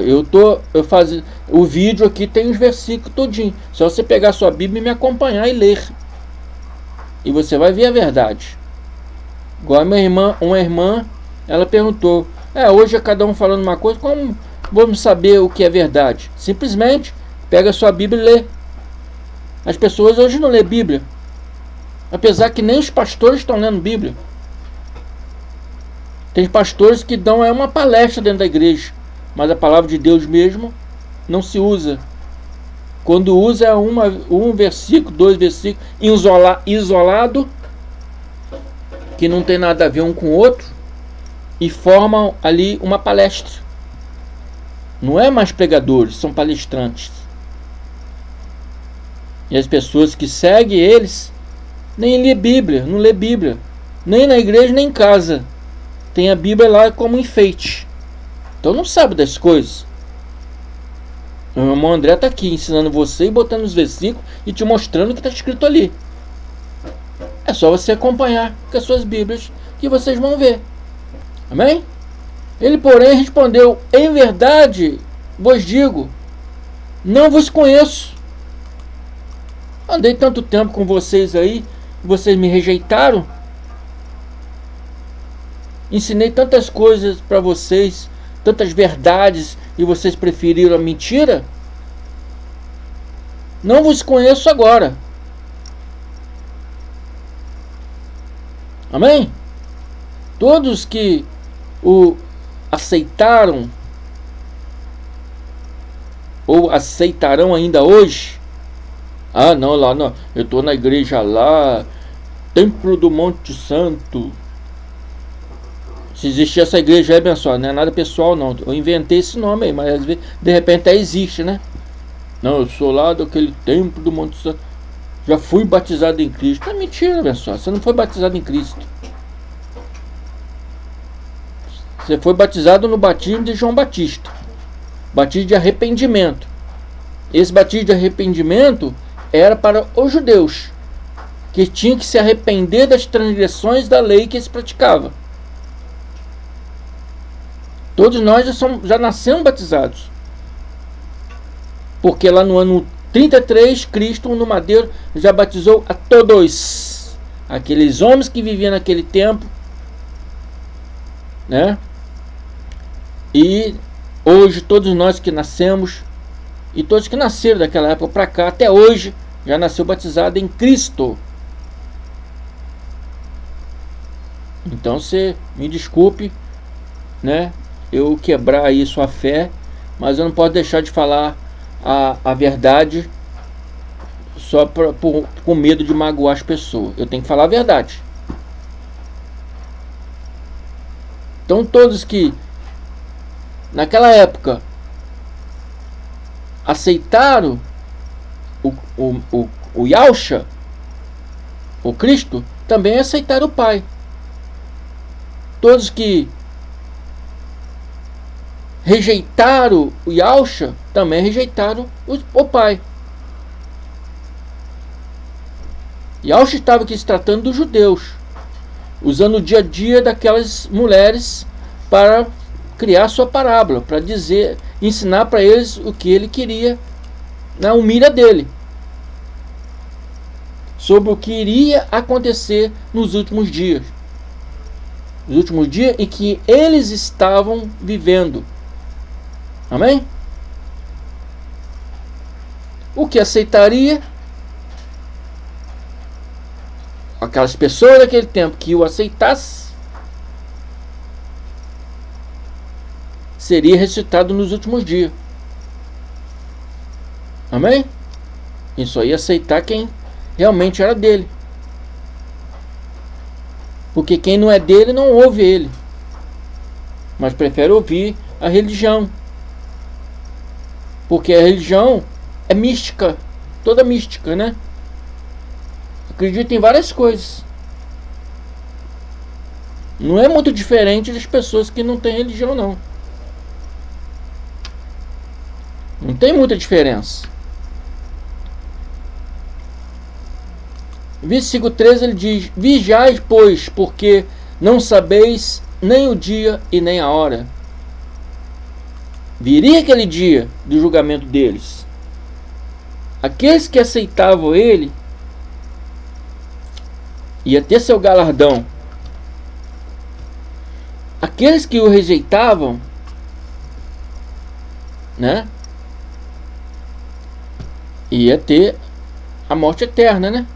Eu fazendo o vídeo aqui, tem os versículos todinho. Só você pegar a sua Bíblia e me acompanhar e ler, e você vai ver a verdade. Igual uma irmã, ela perguntou: hoje é cada um falando uma coisa, como vamos saber o que é verdade? Simplesmente pega a sua Bíblia e lê. As pessoas hoje não lê Bíblia, apesar que nem os pastores estão lendo Bíblia. Tem pastores que dão uma palestra dentro da igreja, mas a palavra de Deus mesmo não se usa. Quando usa um versículo, 2 versículos isolado, que não tem nada a ver um com o outro, e formam ali uma palestra. Não é mais pregadores, são palestrantes. E as pessoas que seguem eles nem lê Bíblia, não lê Bíblia, nem na igreja nem em casa. Tem a Bíblia lá como enfeite. Então não sabe das coisas. O irmão André está aqui ensinando você e botando os versículos e te mostrando o que está escrito ali. É só você acompanhar com as suas Bíblias que vocês vão ver. Amém? Ele, porém, respondeu: em verdade vos digo, não vos conheço. Andei tanto tempo com vocês aí, vocês me rejeitaram. Ensinei tantas coisas para vocês, tantas verdades, e vocês preferiram a mentira? Não vos conheço agora. Amém? Todos que o aceitaram ou aceitarão ainda hoje. Não, lá não, eu estou na igreja lá, Templo do Monte Santo. Se existir essa igreja aí, abençoada, não é nada pessoal não. Eu inventei esse nome aí, mas às vezes, de repente até existe, né? Não, eu sou lá daquele Templo do Monte Santo. Já fui batizado em Cristo. É mentira, abençoada. Você não foi batizado em Cristo. Você foi batizado no batismo de João Batista. Batismo de arrependimento. Esse batismo de arrependimento era para os judeus, que tinham que se arrepender das transgressões da lei que eles praticavam. Todos nós já nascemos batizados. Porque lá no ano 33, Cristo no madeiro já batizou a todos. Aqueles homens que viviam naquele tempo, né? E hoje todos nós que nascemos, e todos que nasceram daquela época para cá, até hoje, já nasceu batizado em Cristo. Então você me desculpe, né? Eu quebrar aí sua fé, mas eu não posso deixar de falar a verdade só com medo de magoar as pessoas. Eu tenho que falar a verdade. Então todos que naquela época aceitaram o Yahshua, o Cristo, também aceitaram o Pai. Todos que rejeitaram o Yahshua também rejeitaram o Pai. Yahshua estava aqui se tratando dos judeus, usando o dia a dia daquelas mulheres para criar sua parábola, para ensinar para eles o que ele queria na humilha dele, sobre o que iria acontecer nos últimos dias. Os últimos dias em que eles estavam vivendo. Amém? O que aceitaria? Aquelas pessoas daquele tempo que o aceitasse, seria ressuscitado nos últimos dias. Amém? E só ia aceitar quem realmente era dele. Porque quem não é dele não ouve ele, mas prefere ouvir a religião. Porque a religião é mística, toda mística, né? Acredita em várias coisas. Não é muito diferente das pessoas que não têm religião, não. Não tem muita diferença. Versículo 13 ele diz: vigiai, pois, porque não sabeis nem o dia e nem a hora. Viria aquele dia do julgamento deles. Aqueles que aceitavam ele ia ter seu galardão. Aqueles que o rejeitavam, né, ia ter a morte eterna, né?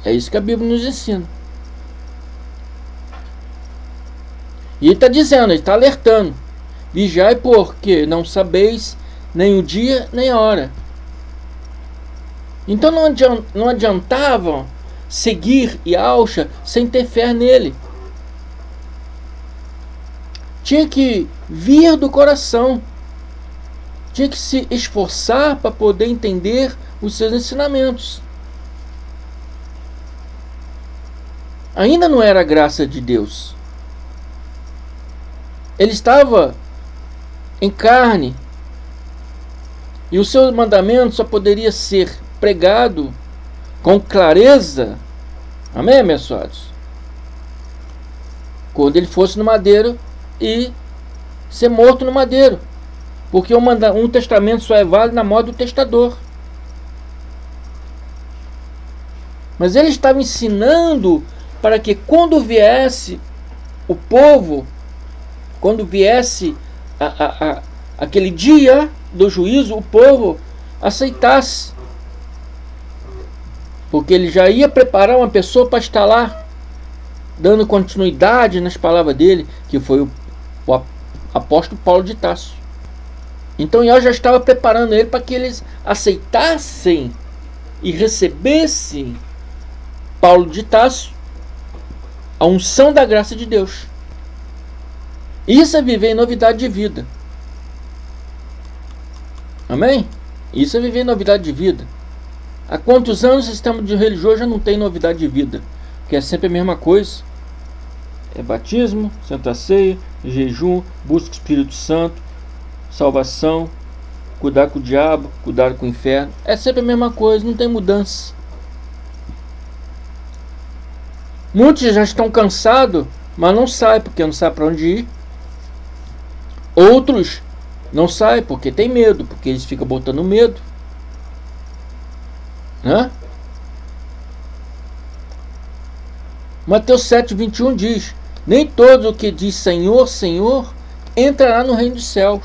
É isso que a Bíblia nos ensina. E ele está dizendo, ele está alertando: vigiai, porque não sabeis nem o dia nem a hora. Então não adiantava seguir Yahushua sem ter fé nele. Tinha que vir do coração. Tinha que se esforçar para poder entender os seus ensinamentos. Ainda não era a graça de Deus. Ele estava em carne. E o seu mandamento só poderia ser pregado com clareza. Amém, abençoados? Quando ele fosse no madeiro e ser morto no madeiro. Porque um testamento só é válido na morte do testador. Mas ele estava ensinando para que quando viesse o povo, quando viesse aquele dia do juízo, o povo aceitasse. Porque ele já ia preparar uma pessoa para estar lá, dando continuidade nas palavras dele, que foi o apóstolo Paulo de Tarso. Então eu já estava preparando ele para que eles aceitassem e recebessem Paulo de Tarso, a unção da graça de Deus. Isso é viver em novidade de vida. Amém? Isso é viver em novidade de vida. Há quantos anos o sistema de religioso já não tem novidade de vida? Que é sempre a mesma coisa. É batismo, Santa Ceia, jejum, busca o Espírito Santo, salvação, cuidar com o diabo, cuidar com o inferno. É sempre a mesma coisa, não tem mudança. Muitos já estão cansados, mas não saem porque não sabem para onde ir. Outros não saem porque tem medo, porque eles ficam botando medo. Né? Mateus 7:21 diz: nem todo o que diz Senhor, Senhor entrará no reino dos céus,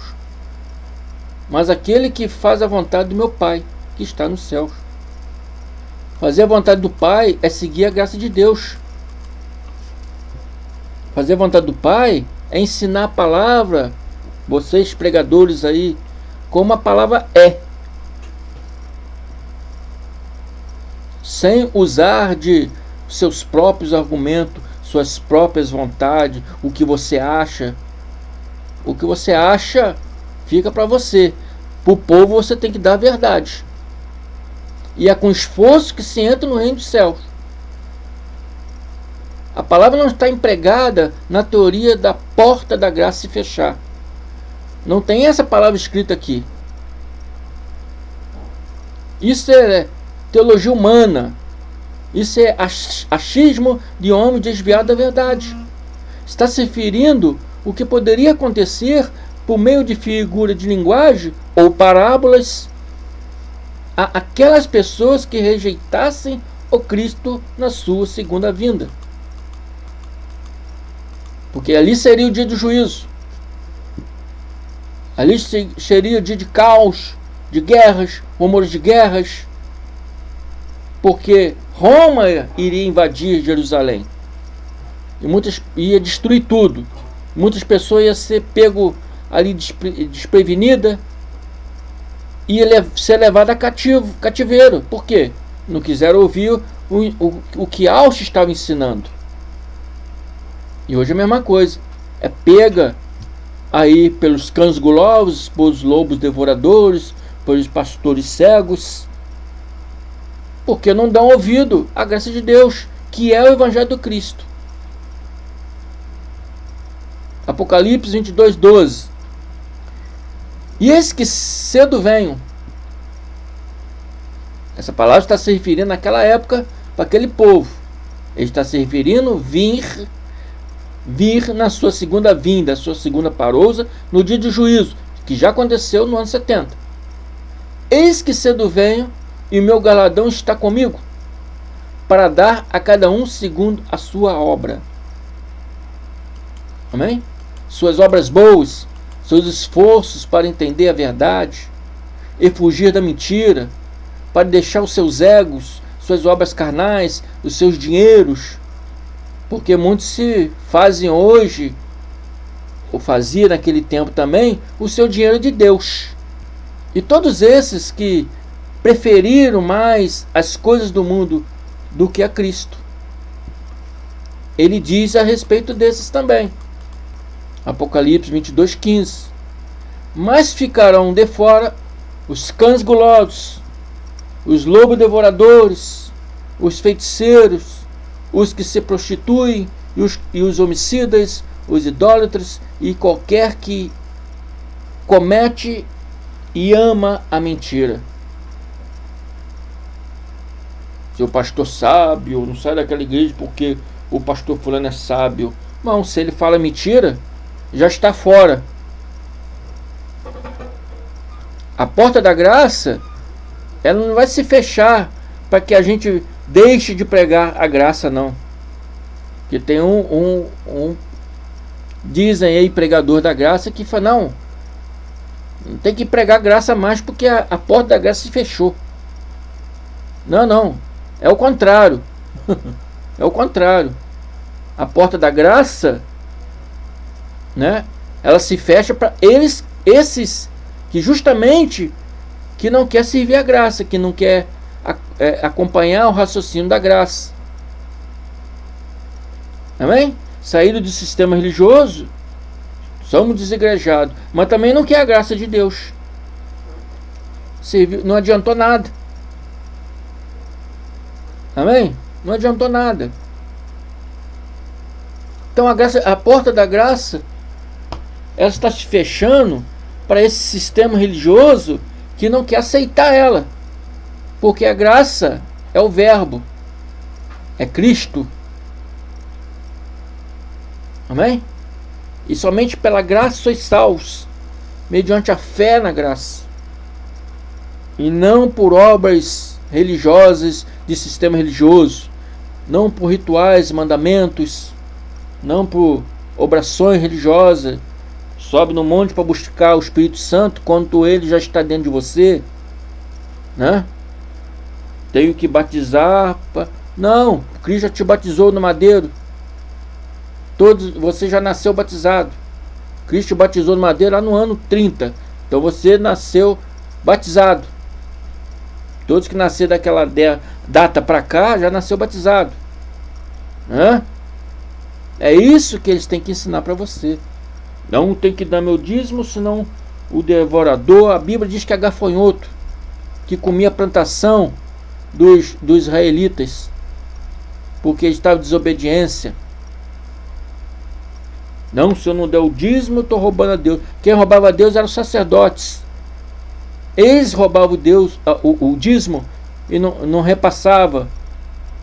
mas aquele que faz a vontade do meu Pai que está nos céus. Fazer a vontade do Pai é seguir a graça de Deus. Fazer a vontade do Pai é ensinar a palavra, vocês pregadores aí, como a palavra é, sem usar de seus próprios argumentos, suas próprias vontades, o que você acha. O que você acha fica para você. Para o povo você tem que dar a verdade. E é com esforço que se entra no reino dos céus. A palavra não está empregada na teoria da porta da graça se fechar. Não tem essa palavra escrita aqui. Isso é teologia humana. Isso é achismo de homem desviado da verdade. Está se referindo o que poderia acontecer por meio de figura de linguagem ou parábolas a aquelas pessoas que rejeitassem o Cristo na sua segunda vinda. Porque ali seria o dia do juízo. Ali seria o dia de caos, de guerras, rumores de guerras. Porque Roma iria invadir Jerusalém. E ia destruir tudo. Muitas pessoas iam ser pego ali desprevenida. Ia ser levada a cativeiro. Por quê? Não quiseram ouvir o que Yahushua estava ensinando. E hoje é a mesma coisa. É pega aí pelos cães gulosos, pelos lobos devoradores, pelos pastores cegos, porque não dão ouvido à graça de Deus, que é o Evangelho do Cristo. Apocalipse 22:12. E eis que cedo venho. Essa palavra está se referindo naquela época para aquele povo. Ele está se referindo vir na sua segunda vinda, sua segunda parousa, no dia de juízo, que já aconteceu no ano 70. Eis que cedo venho, e o meu galardão está comigo, para dar a cada um segundo a sua obra. Amém? Suas obras boas, seus esforços para entender a verdade e fugir da mentira, para deixar os seus egos, suas obras carnais, os seus dinheiros, porque muitos se fazem hoje, ou fazia naquele tempo também, o seu dinheiro de Deus. E todos esses que preferiram mais as coisas do mundo do que a Cristo. Ele diz a respeito desses também. Apocalipse 22:15. Mas ficarão de fora os cães gulosos, os lobos devoradores, os feiticeiros, os que se prostituem, e os homicidas, os idólatras, e qualquer que comete e ama a mentira. Se o pastor sábio, não sai daquela igreja porque o pastor fulano é sábio. Não, se ele fala mentira, já está fora. A porta da graça, ela não vai se fechar para que a gente deixe de pregar a graça, não. Que tem dizem aí, pregador da graça, que fala, não tem que pregar graça mais porque a porta da graça se fechou. Não, é o contrário. É o contrário. A porta da graça, né, ela se fecha para esses que justamente que não quer servir a graça, que não quer acompanhar o raciocínio da graça. Amém? Saído do sistema religioso, somos desigrejados, mas também não quer a graça de Deus. Serviu, não adiantou nada. Amém? Não adiantou nada. Então a porta da graça, ela está se fechando para esse sistema religioso que não quer aceitar ela, porque a graça é o verbo, é Cristo. Amém? E somente pela graça sois salvos, mediante a fé na graça, e não por obras religiosas de sistema religioso, não por rituais, mandamentos, não por orações religiosas. Sobe no monte para buscar o Espírito Santo quando ele já está dentro de você, né? Tenho que batizar. Não, Cristo já te batizou no madeiro. Você já nasceu batizado. Cristo te batizou no madeiro lá no ano 30. Então você nasceu batizado. Todos que nasceram daquela data para cá já nasceu batizado. É isso que eles têm que ensinar para você. Não tem que dar meu dízimo, senão o devorador, a Bíblia diz que é gafanhoto, que comia a plantação dos israelitas, porque estava em desobediência. Não, se eu não der o dízimo, eu estou roubando a Deus. Quem roubava a Deus eram os sacerdotes. Eles roubavam o dízimo e não repassava.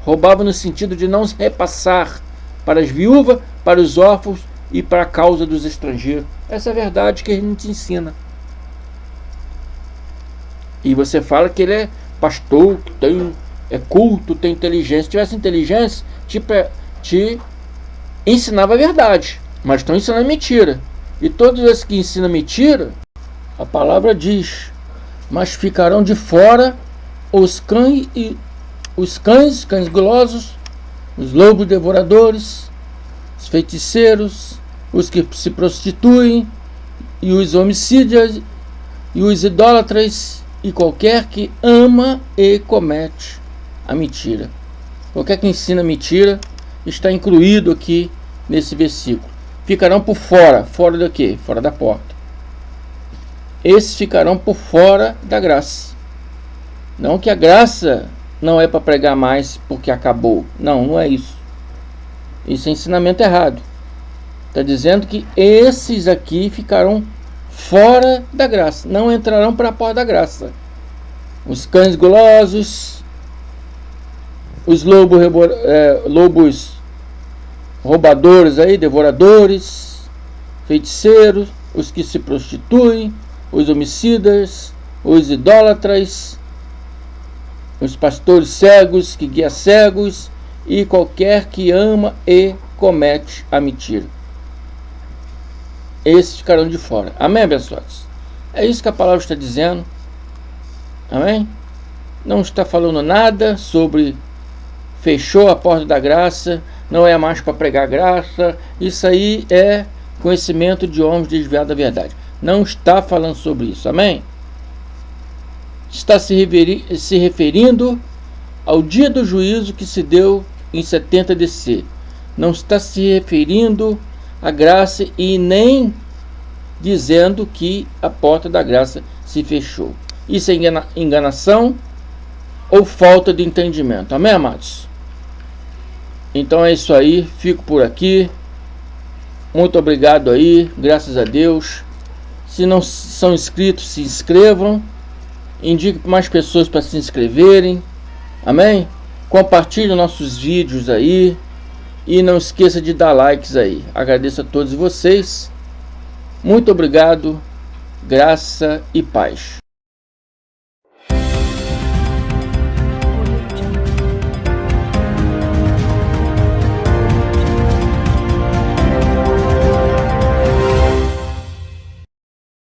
Roubava no sentido de não repassar para as viúvas, para os órfãos e para a causa dos estrangeiros. Essa é a verdade que a gente ensina. E você fala que ele é pastor, que é culto, tem inteligência. Se tivesse inteligência, te ensinava a verdade. Mas estão ensinando mentira. E todos esses que ensinam mentira, a palavra diz: mas ficarão de fora os cães gulosos, os lobos devoradores, os feiticeiros, os que se prostituem, e os homicídios, e os idólatras, e qualquer que ama e comete a mentira. Qualquer que ensina mentira está incluído aqui nesse versículo. Ficarão por fora. Fora do quê? Fora da porta. esses ficarão por fora da graça. Não que a graça não é para pregar mais porque acabou. Não, não é isso. Isso é ensinamento errado. Está dizendo que esses aqui ficarão fora da graça, não entrarão para a porta da graça. Os cães gulosos, os lobos roubadores aí, devoradores, feiticeiros, os que se prostituem, os homicidas, os idólatras, os pastores cegos que guiam cegos e qualquer que ama e comete a mentira. Esses ficarão de fora. Amém, abençoados? É isso que a palavra está dizendo. Amém? Não está falando nada sobre fechou a porta da graça, não é mais para pregar graça. Isso aí é conhecimento de homens desviados da verdade. Não está falando sobre isso. Amém? Está se referindo ao dia do juízo que se deu em 70 DC. Não está se referindo à graça e nem dizendo que a porta da graça se fechou. Isso é enganação ou falta de entendimento. Amém, amados? Então é isso aí. Fico por aqui. Muito obrigado aí. Graças a Deus. Se não são inscritos, se inscrevam. Indique para mais pessoas para se inscreverem. Amém? Compartilhe nossos vídeos aí. E não esqueça de dar likes aí. Agradeço a todos vocês. Muito obrigado. Graça e paz.